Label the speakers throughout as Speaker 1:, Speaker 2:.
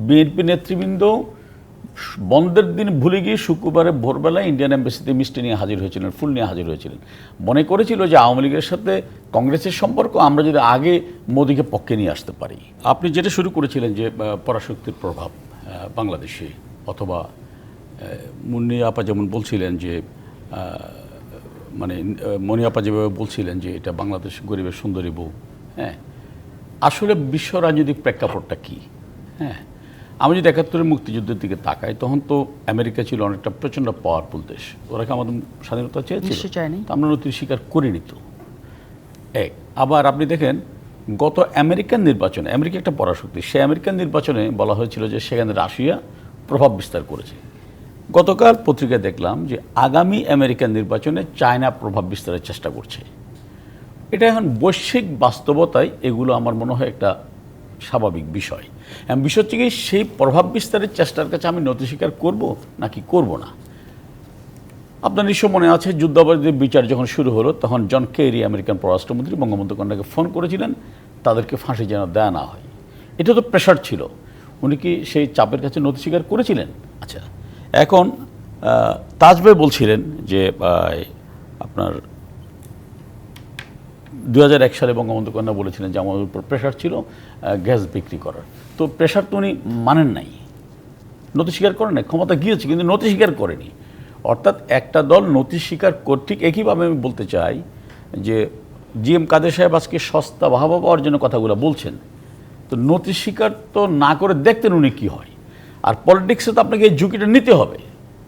Speaker 1: BNP নেতৃবৃন্দ বন্ধের দিন ভুলে গিয়ে শুক্রবারে ভোরবেলায় ইন্ডিয়ান এম্বাসিতে মিষ্টি নিয়ে হাজির হয়েছিলেন, ফুল নিয়ে হাজির হয়েছিলেন। মনে করেছিল যে আওয়ামী লীগের সাথে কংগ্রেসের সম্পর্ক আমরা যদি আগে মোদিকে পক্ষে নিয়ে আসতে পারি। আপনি যেটা শুরু করেছিলেন যে পরাশক্তির প্রভাব বাংলাদেশে, অথবা মুন্নি আপা যেমন বলছিলেন যে মানে মনি আপা যেভাবে বলছিলেন যে এটা বাংলাদেশ গরিবের সুন্দরী বউ, হ্যাঁ, আসলে বিশ্ব রাজনৈতিক প্রেক্ষাপটটা কী? হ্যাঁ, আমি যদি ৭১-এর মুক্তিযুদ্ধের দিকে তাকাই, তখন তো আমেরিকা ছিল অনেকটা প্রচণ্ড পাওয়ারফুল দেশ। ওরা কি আমাদের স্বাধীনতা চেয়েছিল? তো আমরা নথি স্বীকার করিনি তো। এক, আবার আপনি দেখেন গত আমেরিকান নির্বাচনে, আমেরিকা একটা পরাশক্তি, সে আমেরিকান নির্বাচনে বলা হয়েছিল যে সেখানে রাশিয়া প্রভাব বিস্তার করেছে। গতকাল পত্রিকায় দেখলাম যে আগামী আমেরিকান নির্বাচনে চায়না প্রভাব বিস্তারের চেষ্টা করছে। এটা এখন বৈশ্বিক বাস্তবতায় এগুলো আমার মনে হয় একটা স্বাভাবিক বিষয়। বিষয় হচ্ছে কি, সেই প্রভাব বিস্তারের চেষ্টার কাছে আমি নথি স্বীকার করবো নাকি করব না। আপনার নিশ্চয় মনে আছে যুদ্ধাপরাধীদের বিচার যখন শুরু হলো, তখন জন কেরি আমেরিকান পররাষ্ট্রমন্ত্রী বঙ্গবন্ধু কন্যাকে ফোন করেছিলেন তাদেরকে ফাঁসি যেন দেয়া না হয়। এটা তো প্রেশার ছিল। উনি কি সেই চাপের কাছে নথি স্বীকার করেছিলেন? আচ্ছা, এখন তাজ ভাই বলছিলেন যে আপনার ২০০১ সালে বঙ্গবন্ধু কন্যা বলেছিলেন যে আমাদের উপর প্রেশার ছিল গ্যাস বিক্রি করার। তো প্রেশার তো উনি মানেন নাই, নথি স্বীকার করেন নাই। ক্ষমতা গিয়েছে কিন্তু নথি স্বীকার করেনি। অর্থাৎ একটা দল নথি স্বীকার ঠিক একইভাবে আমি বলতে চাই যে জিএম কাদের সাহেব আজকে সস্তা বাহাবা পাওয়ার জন্য কথাগুলো বলছেন, তো নথি স্বীকার তো না করে দেখতেন উনি কী হয়। আর পলিটিক্সে তো আপনাকে এই ঝুঁকিটা নিতে হবে।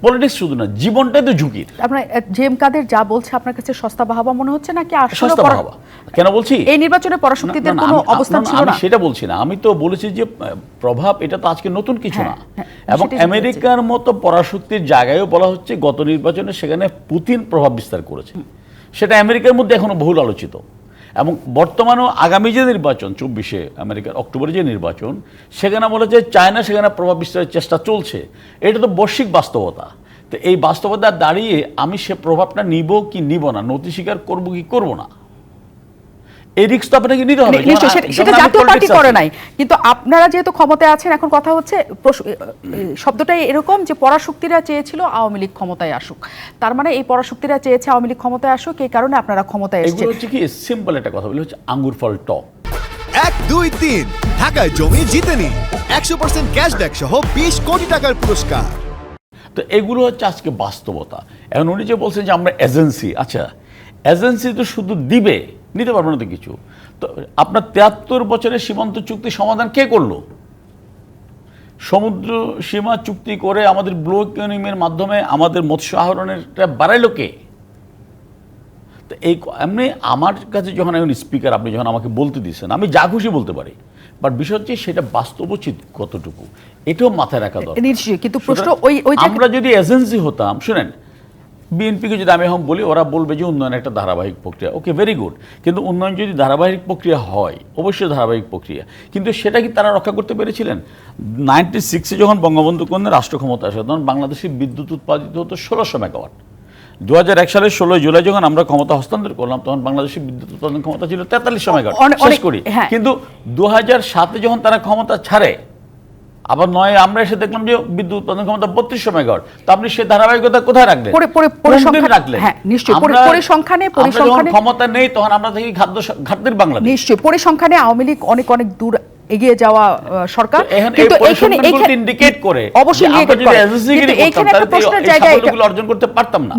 Speaker 1: পলিটিক্স শুধু না, জীবনটাই তো ঝুঁকির।
Speaker 2: আপনার জিএম কাদের যা বলছে আপনার কাছে সস্তা বাহাবা মনে হচ্ছে নাকি আসলে
Speaker 1: সস্তা বাহাবা? কেন বলছি,
Speaker 2: এই নির্বাচনে পরাশক্তিদের কোনো অবস্থান ছিল না,
Speaker 1: সেটা বলছি না। আমি তো বলেছি যে প্রভাব এটা তো আজকে নতুন কিছু না। এবং আমেরিকার মতো পরাশক্তির জায়গায়ও বলা হচ্ছে গত নির্বাচনে সেখানে পুতিন প্রভাব বিস্তার করেছে। সেটা আমেরিকার মধ্যে এখনো বহুল আলোচিত। এবং বর্তমানেও আগামী যে নির্বাচন ২৪শে আমেরিকার অক্টোবরে যে নির্বাচন, সেখানে বলা যায় চায়না সেখানে প্রভাব বিস্তারের চেষ্টা চলছে। এটা তো বৈশ্বিক বাস্তবতা। তো এই বাস্তবতা দাঁড়িয়ে আমি সে প্রভাবটা নিব কি নিব না, নথি স্বীকার করবো কি করবো না, এই রিস্ক তো আপনাকে নিতে হবে।
Speaker 2: সেটা জাতীয় পার্টি করে নাই, কিন্তু আপনারা যেহেতু ক্ষমতায় আছেন, এখন কথা হচ্ছে শব্দটাই এরকম যে পরাশক্তিরা চেয়েছিল আওয়ামী লীগ ক্ষমতায় আসুক। তার মানে এই পরাশক্তিরা চেয়েছে আওয়ামী লীগ ক্ষমতায় আসুক, এই কারণে আপনারা ক্ষমতায় এসেছেন।
Speaker 1: এগুলো হচ্ছে কি সিম্পল একটা কথা বলি, হচ্ছে আঙ্গুর ফল টক।
Speaker 3: ১, ২, ৩ ঢাকায় জমি জিতে নিন ১০০% ক্যাশব্যাক সহ ২০ কোটি টাকার পুরস্কার।
Speaker 1: তো এগুলো হচ্ছে আজকে বাস্তবতা। এখন উনি যে বলছেন যে আমরা এজেন্সি, আচ্ছা এজেন্সি তো শুধু দিবে, নিতে পারবো না তো কিছু। তো আপনার ৭৩ বছরের সীমান্ত চুক্তি সমাধান কে করলো? সমুদ্র সীমা চুক্তি করে আমাদের ব্লু ইকোনমির মাধ্যমে আমাদের মৎস্য আহরণেরটা বাড়াইলো কে? তো এই এমনি আমার কাছে যখন এখন স্পিকার আপনি যখন আমাকে বলতে দিচ্ছেন, আমি যা খুশি বলতে পারি, বাট বিষয় হচ্ছে সেটা বাস্তবোচিত কতটুকু, এটাও মাথায় রাখা দরকার।
Speaker 2: কিন্তু প্রশ্ন
Speaker 1: আমরা যদি এজেন্সি হতাম, শুনেন, বিএনপিকে যদি আমি এখন বলি, ওরা বলবে যে উন্নয়ন একটা ধারাবাহিক প্রক্রিয়া। ওকে, ভেরি গুড, কিন্তু উন্নয়ন যদি ধারাবাহিক প্রক্রিয়া হয়, অবশ্যই ধারাবাহিক প্রক্রিয়া, কিন্তু সেটা কি তারা রক্ষা করতে পেরেছিলেন? 96-এ যখন বঙ্গবন্ধু কন্যা রাষ্ট্র ক্ষমতা আসে, তখন বাংলাদেশে বিদ্যুৎ উৎপাদিত হতো ১৬০০ মেগাওয়াট। ২০০১ সালের ১৬ জুলাই যখন আমরা ক্ষমতা হস্তান্তর করলাম, তখন বাংলাদেশের বিদ্যুৎ উৎপাদন ক্ষমতা ছিল ৪৩০০ মেগাওয়াট। শেষ করি। কিন্তু ২০০৭-এ যখন তারা ক্ষমতা ছাড়ে, আবার নয় আমরা এসে দেখলাম যে বিদ্যুৎ উৎপাদন ক্ষমতা ৩২০০ মেগাওয়াট। তো আপনি সে ধারাবাহিকতা কোথায় রাখলেন? ক্ষমতা নেই তখন আমরা দেখি ঘাটতির বাংলাদেশ।
Speaker 2: নিশ্চয়ই পরিসংখ্যানে আওয়ামী লীগ অনেক অনেক দূর এগিয়ে যাওয়া সরকার,
Speaker 1: কিন্তু এখানে ইন্ডিকেট করে
Speaker 2: অবশ্যই অর্জন করতে পারতাম না।